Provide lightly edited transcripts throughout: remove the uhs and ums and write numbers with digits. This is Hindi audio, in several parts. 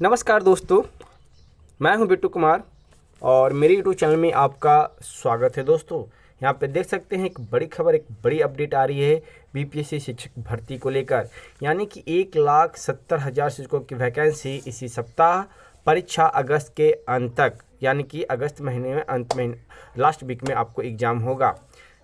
नमस्कार दोस्तों, मैं हूं बिट्टू कुमार और मेरे यूट्यूब चैनल में आपका स्वागत है। दोस्तों, यहां पे देख सकते हैं एक बड़ी खबर, एक बड़ी अपडेट आ रही है बीपीएससी शिक्षक भर्ती को लेकर। यानी कि 1,70,000 शिक्षकों की वैकेंसी इसी सप्ताह, परीक्षा अगस्त के अंत तक, यानी कि अगस्त महीने में अंत में लास्ट वीक में आपको एग्जाम होगा।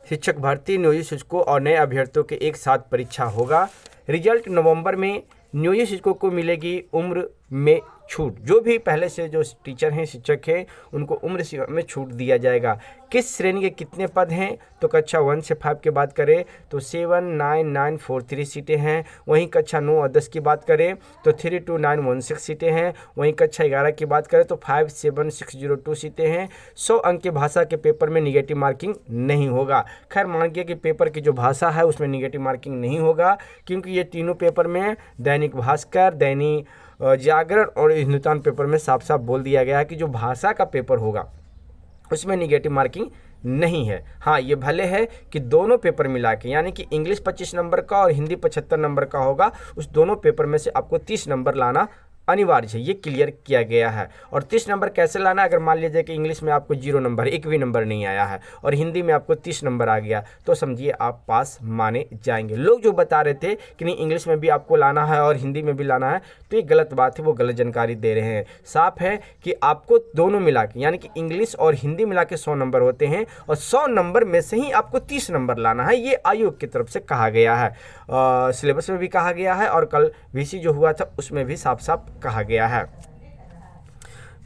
शिक्षक भर्ती, नियोजित शिक्षकों और नए अभ्यर्थियों के एक साथ परीक्षा होगा। रिजल्ट नवंबर में। नियोजित शिक्षकों को मिलेगी उम्र में छूट। जो भी पहले से जो टीचर हैं, शिक्षक हैं, उनको उम्र सीमा में छूट दिया जाएगा। किस श्रेणी के कितने पद हैं, तो कक्षा 1 से 5 की बात करें तो 79943 सीटें हैं। वहीं कक्षा 9 और 10 की बात करें तो 32916 सीटें हैं। वहीं कक्षा 11 की बात करें तो 57602 सीटें हैं। 100 अंक के भाषा के पेपर में निगेटिव मार्किंग नहीं होगा। खैर, मान गया कि पेपर की जो भाषा है उसमें निगेटिव मार्किंग नहीं होगा, क्योंकि ये तीनों पेपर में दैनिक भास्कर, दैनिक जागरण और हिंदुस्तान पेपर में साफ साफ बोल दिया गया है कि जो भाषा का पेपर होगा उसमें निगेटिव मार्किंग नहीं है। हाँ, ये भले है कि दोनों पेपर मिला के, यानी कि इंग्लिश 25 नंबर का और हिंदी 75 नंबर का होगा, उस दोनों पेपर में से आपको 30 नंबर लाना अनिवार्य है। ये क्लियर किया गया है। और 30 नंबर कैसे लाना, अगर मान लीजिए कि इंग्लिश में आपको 0 नंबर, एक भी नंबर नहीं आया है और हिंदी में आपको 30 नंबर आ गया, तो समझिए आप पास माने जाएंगे। लोग जो बता रहे थे कि नहीं इंग्लिश में भी आपको लाना है और हिंदी में भी लाना है, तो ये गलत बात है, वो गलत जानकारी दे रहे हैं। साफ है कि आपको दोनों मिला के, यानी कि इंग्लिश और हिंदी मिला के 100 नंबर होते हैं और 100 नंबर में से ही आपको 30 नंबर लाना है। ये आयोग की तरफ से कहा गया है, सिलेबस में भी कहा गया है और कल वीसी जो हुआ था उसमें भी साफ साफ कहा गया है।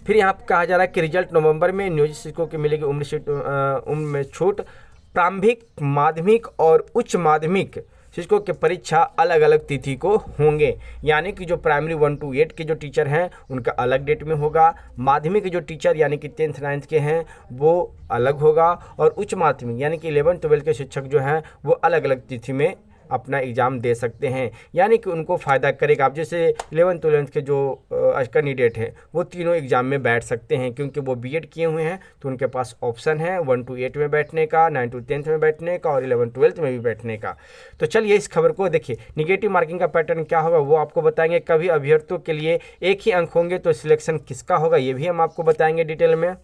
फिर यहाँ पर कहा जा रहा है कि रिजल्ट नवंबर में। नियोजित शिक्षकों की मिलेगी उम्र में छूट। प्रारंभिक, माध्यमिक और उच्च माध्यमिक शिक्षकों की परीक्षा अलग अलग तिथि को होंगे। यानी कि जो प्राइमरी 1 to 8 के जो टीचर हैं उनका अलग डेट में होगा। माध्यमिक के जो टीचर यानी कि 10th 9th के हैं वो अलग होगा। और उच्च माध्यमिक यानी कि 11 12 के शिक्षक जो हैं वो अलग अलग तिथि में अपना एग्ज़ाम दे सकते हैं। यानी कि उनको फ़ायदा करेगा। आप जैसे 11 12 के जो कैंडिडेट हैं वो तीनों एग्ज़ाम में बैठ सकते हैं, क्योंकि वो बीएड किए हुए हैं, तो उनके पास ऑप्शन है 1 to 8 में बैठने का, 9 to 10th में बैठने का और 11 12th में भी बैठने का। तो चलिए इस खबर को देखिए। निगेटिव मार्किंग का पैटर्न क्या होगा वो आपको बताएंगे। कभी अभ्यर्थियों के लिए एक ही अंक होंगे तो सिलेक्शन किसका होगा ये भी हम आपको बताएंगे डिटेल में।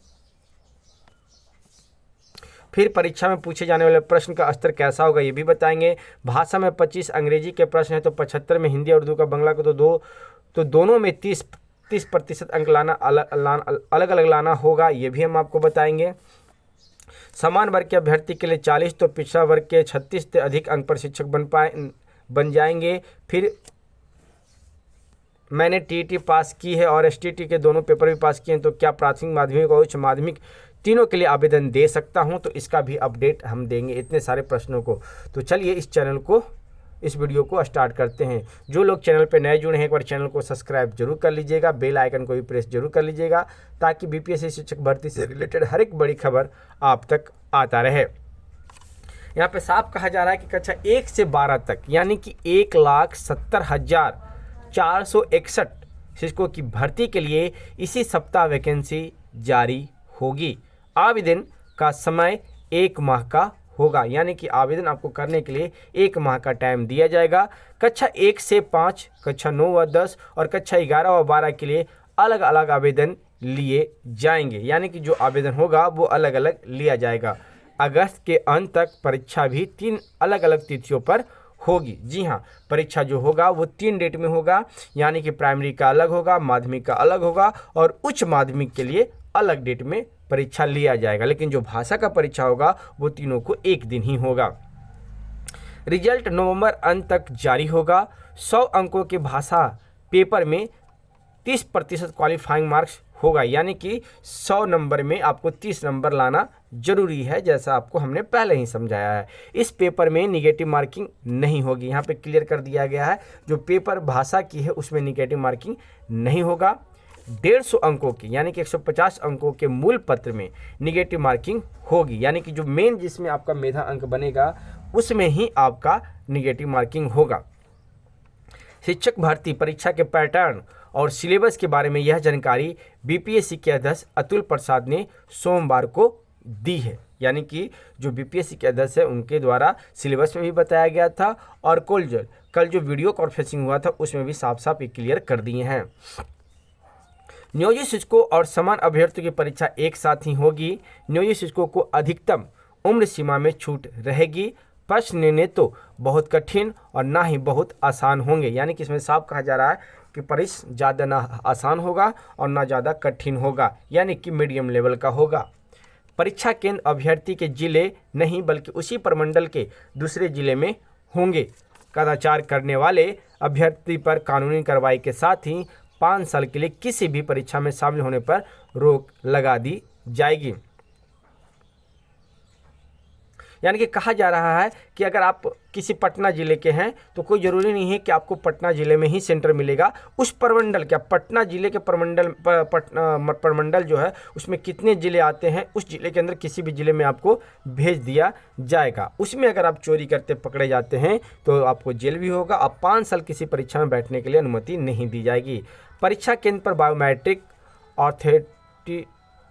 फिर परीक्षा में पूछे जाने वाले प्रश्न का स्तर कैसा होगा ये भी बताएंगे। भाषा में 25 अंग्रेजी के प्रश्न है तो 75 में हिंदी और उर्दू का बंगला को तो दोनों में 30% अंक अलग अलग लाना होगा, ये भी हम आपको बताएंगे। समान वर्ग के अभ्यर्थी के लिए 40 तो पिछड़ा वर्ग के 36 से अधिक अंक पर शिक्षक बन जाएंगे। फिर मैंने टीईटी पास की है और एसटीटी के दोनों पेपर भी पास किए हैं, तो क्या प्राथमिक, माध्यमिक और उच्च माध्यमिक तीनों के लिए आवेदन दे सकता हूं, तो इसका भी अपडेट हम देंगे इतने सारे प्रश्नों को। तो चलिए इस वीडियो को स्टार्ट करते हैं। जो लोग चैनल पर नए जुड़े हैं एक बार चैनल को सब्सक्राइब जरूर कर लीजिएगा, बेल आइकन को भी प्रेस जरूर कर लीजिएगा, ताकि बीपीएससी शिक्षक भर्ती से रिलेटेड हर एक बड़ी खबर आप तक आता रहे। यहाँ पे साफ कहा जा रहा है कि कक्षा 1 से 12 तक, यानी कि 1,70,461 शिक्षकों की भर्ती के लिए इसी सप्ताह वैकेंसी जारी होगी। आवेदन का समय 1 माह का होगा, यानी कि आवेदन आपको करने के लिए 1 माह का टाइम दिया जाएगा। कक्षा 1 से 5, कक्षा 9 व 10 और कक्षा 11 व 12 के लिए अलग अलग आवेदन लिए जाएंगे, यानी कि जो आवेदन होगा वो अलग अलग लिया जाएगा। अगस्त के अंत तक परीक्षा भी 3 अलग अलग तिथियों पर होगी। जी हाँ, परीक्षा जो होगा वो 3 डेट में होगा, यानी कि प्राइमरी का अलग होगा, माध्यमिक का अलग होगा और उच्च माध्यमिक के लिए अलग डेट में परीक्षा लिया जाएगा। लेकिन जो भाषा का परीक्षा होगा वो तीनों को एक दिन ही होगा। रिजल्ट नवंबर अंत तक जारी होगा। 100 अंकों के भाषा पेपर में 30% क्वालिफाइंग मार्क्स होगा, यानी कि 100 नंबर में आपको 30 नंबर लाना जरूरी है, जैसा आपको हमने पहले ही समझाया है। इस पेपर में निगेटिव मार्किंग नहीं होगी, यहाँ पे क्लियर कर दिया गया है। जो पेपर भाषा की है उसमें निगेटिव मार्किंग नहीं होगा। 150 अंकों की, यानी कि 150 अंकों के मूल पत्र में निगेटिव मार्किंग होगी, यानी कि जो मेन जिसमें आपका मेधा अंक बनेगा उसमें ही आपका निगेटिव मार्किंग होगा। शिक्षक भर्ती परीक्षा के पैटर्न और सिलेबस के बारे में यह जानकारी बीपीएससी के अध्यक्ष अतुल प्रसाद ने सोमवार को दी है, यानी कि जो बीपीएससी के अध्यक्ष है उनके द्वारा सिलेबस में भी बताया गया था और कल जो वीडियो कॉन्फ्रेंसिंग हुआ था उसमें भी साफ साफ ये क्लियर कर दिए हैं। नियोजित शिक्षकों और समान अभ्यर्थियों की परीक्षा एक साथ ही होगी। नियोजित शिक्षकों को अधिकतम उम्र सीमा में छूट रहेगी। प्रश्न ने तो बहुत कठिन और ना ही बहुत आसान होंगे, यानी कि इसमें साफ कहा जा रहा है कि परीक्षा ज़्यादा ना आसान होगा और ना ज़्यादा कठिन होगा, यानी कि मीडियम लेवल का होगा। परीक्षा केंद्र अभ्यर्थी के जिले नहीं बल्कि उसी प्रमंडल के दूसरे जिले में होंगे। कदाचार करने वाले अभ्यर्थी पर कानूनी कार्रवाई के साथ ही 5 साल के लिए किसी भी परीक्षा में शामिल होने पर रोक लगा दी जाएगी। यानी कि कहा जा रहा है कि अगर आप किसी पटना ज़िले के हैं तो कोई ज़रूरी नहीं है कि आपको पटना ज़िले में ही सेंटर मिलेगा। उस प्रमंडल, क्या पटना ज़िले के प्रमंडल जो है उसमें कितने ज़िले आते हैं, उस ज़िले के अंदर किसी भी ज़िले में आपको भेज दिया जाएगा। उसमें अगर आप चोरी करते पकड़े जाते हैं तो आपको जेल भी होगा। आप 5 साल किसी परीक्षा में बैठने के लिए अनुमति नहीं दी जाएगी। परीक्षा केंद्र पर बायोमेट्रिक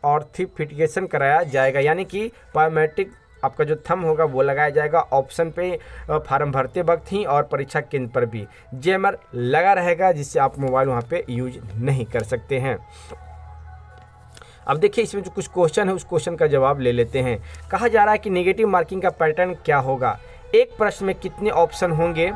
ऑथेंटिकेशन कराया जाएगा, यानी कि बायोमेट्रिक आपका जो थंब होगा वो लगाया जाएगा ऑप्शन पे फॉर्म भरते वक्त ही, और परीक्षा केंद्र पर भी जैमर लगा रहेगा जिससे आप मोबाइल वहाँ पे यूज नहीं कर सकते हैं। अब देखिए इसमें जो कुछ क्वेश्चन है उस क्वेश्चन का जवाब ले लेते हैं। कहा जा रहा है कि नेगेटिव मार्किंग का पैटर्न क्या होगा। एक प्रश्न में कितने ऑप्शन होंगे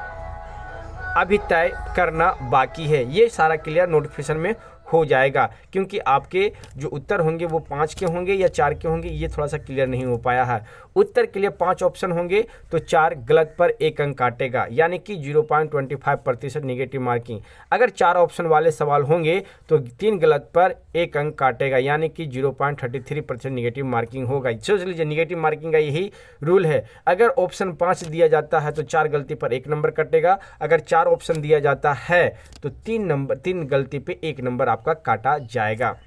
अभी तय करना बाकी है। ये सारा क्लियर नोटिफिकेशन में हो जाएगा, क्योंकि आपके जो उत्तर होंगे वो 5 के होंगे या 4 के होंगे, ये थोड़ा सा क्लियर नहीं हो पाया है। उत्तर के लिए 5 ऑप्शन होंगे तो 4 गलत पर 1 अंक काटेगा, यानी कि 0.25% नेगेटिव मार्किंग। अगर 4 ऑप्शन वाले सवाल होंगे तो 3 गलत पर 1 अंक काटेगा, यानी कि 0.33% नेगेटिव मार्किंग होगा। सोच लीजिए नेगेटिव मार्किंग का यही रूल है। अगर ऑप्शन 5 दिया जाता है तो 4 गलती पर 1 नंबर कटेगा। अगर 4 ऑप्शन दिया जाता है तो 3 गलती पे 1 नंबर आपका काटा जाएगा।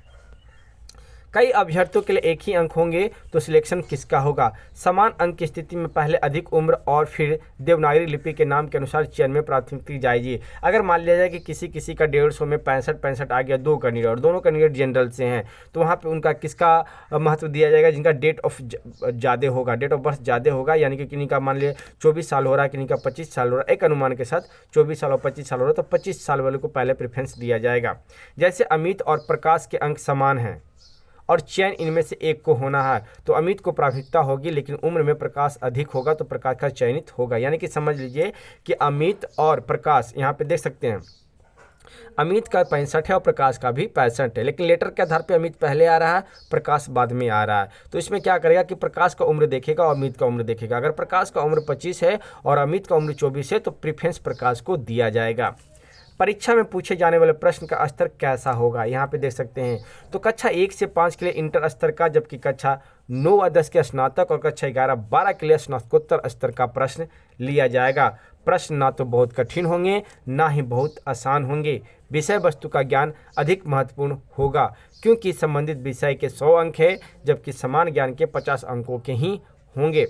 कई अभ्यर्थियों के लिए एक ही अंक होंगे तो सिलेक्शन किसका होगा। समान अंक की स्थिति में पहले अधिक उम्र और फिर देवनागरी लिपि के नाम के अनुसार चयन में प्राथमिकता दी जाएगी। अगर मान लिया जाए कि किसी का 150 में 65 आ गया, 2 कैंडिडेट और दोनों कैंडिडेट जनरल से हैं, तो वहाँ पे उनका किसका महत्व दिया जाएगा, जिनका डेट ऑफ बर्थ ज़्यादा होगा, यानी कि किन्हीं का मान लिया 24 साल हो रहा है, किन्हीं का 25 साल हो रहा है। एक अनुमान के साथ 24 साल और 25 साल हो रहा है तो 25 साल वाले को पहले प्रेफरेंस दिया जाएगा। जैसे अमित और प्रकाश के अंक समान हैं और चयन इनमें से एक को होना है तो अमित को प्राथमिकता होगी, लेकिन उम्र में प्रकाश अधिक होगा तो प्रकाश का चयनित होगा। यानी कि समझ लीजिए कि अमित और प्रकाश, यहाँ पे देख सकते हैं अमित का 65 है और प्रकाश का भी 65 है, लेकिन लेटर के आधार पे अमित पहले आ रहा है, प्रकाश बाद में आ रहा है। तो इसमें क्या करेगा कि प्रकाश का उम्र देखेगा और अमित का उम्र देखेगा। अगर प्रकाश का उम्र 25 है और अमित का उम्र 24 है तो प्रेफरेंस प्रकाश को दिया जाएगा। परीक्षा में पूछे जाने वाले प्रश्न का स्तर कैसा होगा, यहाँ पे देख सकते हैं। तो कक्षा 1 से 5 के लिए इंटर स्तर का, जबकि कक्षा 9 व 10 के स्नातक और कक्षा 11-12 के लिए स्नातकोत्तर स्तर का प्रश्न लिया जाएगा। प्रश्न ना तो बहुत कठिन होंगे ना ही बहुत आसान होंगे। विषय वस्तु का ज्ञान अधिक महत्वपूर्ण होगा, क्योंकि संबंधित विषय के 100 अंक है जबकि समान ज्ञान के 50 अंकों के ही होंगे।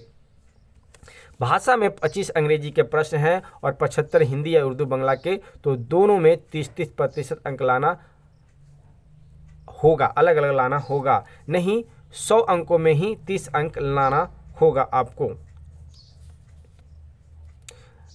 भाषा में 25 अंग्रेजी के प्रश्न हैं और 75 हिंदी या उर्दू बांग्ला के, तो दोनों में 30-30% अंक लाना होगा, अलग अलग लाना होगा, नहीं 100 अंकों में ही 30 अंक लाना होगा आपको।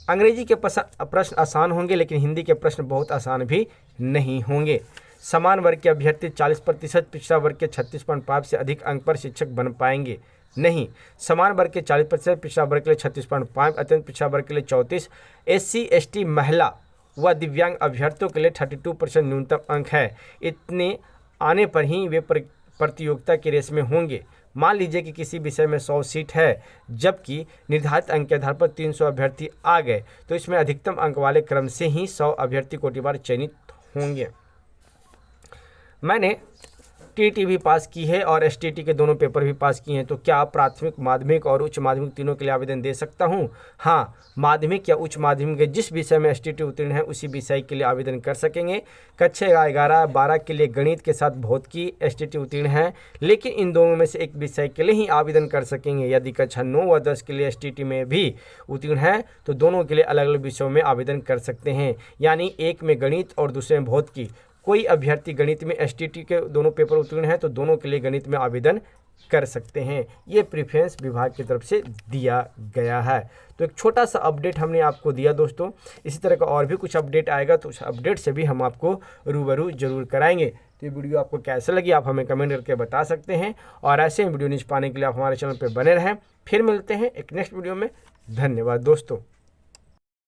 अंग्रेजी के प्रश्न आसान होंगे लेकिन हिंदी के प्रश्न बहुत आसान भी नहीं होंगे। समान वर्ग के अभ्यर्थी 40%, पिछड़ा वर्ग के 36.5 से अधिक अंक पर शिक्षक बन पाएंगे नहीं। समान वर्ग के 40%, पिछड़ा वर्ग के लिए 36.5, अत्यंत पिछड़ा वर्ग के लिए 34, SC ST महिला व दिव्यांग अभ्यर्थियों के लिए 32% न्यूनतम अंक है। इतने आने पर ही वे प्रतियोगिता के रेस में होंगे। मान लीजिए कि किसी विषय में 100 सीट है जबकि निर्धारित अंक के आधार पर 300 अभ्यर्थी आ गए, तो इसमें अधिकतम अंक वाले क्रम से ही 100 अभ्यर्थी कोटिवार चयनित होंगे। मैंने TT भी पास की है और STT के दोनों पेपर भी पास किए हैं, तो क्या प्राथमिक, माध्यमिक और उच्च माध्यमिक तीनों के लिए आवेदन दे सकता हूं? हाँ, माध्यमिक या उच्च माध्यमिक के जिस विषय में STT उत्तीर्ण है उसी विषय के लिए आवेदन कर सकेंगे। कक्षा 11-12 के लिए गणित के साथ भौतिकी STT उत्तीर्ण है, लेकिन इन दोनों में से एक विषय के लिए ही आवेदन कर सकेंगे। यदि कक्षा 9 व 10 के लिए STT में भी उत्तीर्ण है तो दोनों के लिए अलग अलग विषयों में आवेदन कर सकते हैं, यानी एक में गणित और दूसरे में भौतिकी। कोई अभ्यर्थी गणित में STT के दोनों पेपर उत्तीर्ण है तो दोनों के लिए गणित में आवेदन कर सकते हैं। ये प्रेफरेंस विभाग की तरफ से दिया गया है। तो एक छोटा सा अपडेट हमने आपको दिया दोस्तों। इसी तरह का और भी कुछ अपडेट आएगा तो उस अपडेट से भी हम आपको रूबरू जरूर कराएंगे। तो ये वीडियो आपको कैसा लगी आप हमें कमेंट करके बता सकते हैं, और ऐसे ही वीडियो न्यूज़ पाने के लिए आप हमारे चैनल पर बने रहें। फिर मिलते हैं एक नेक्स्ट वीडियो में। धन्यवाद दोस्तों।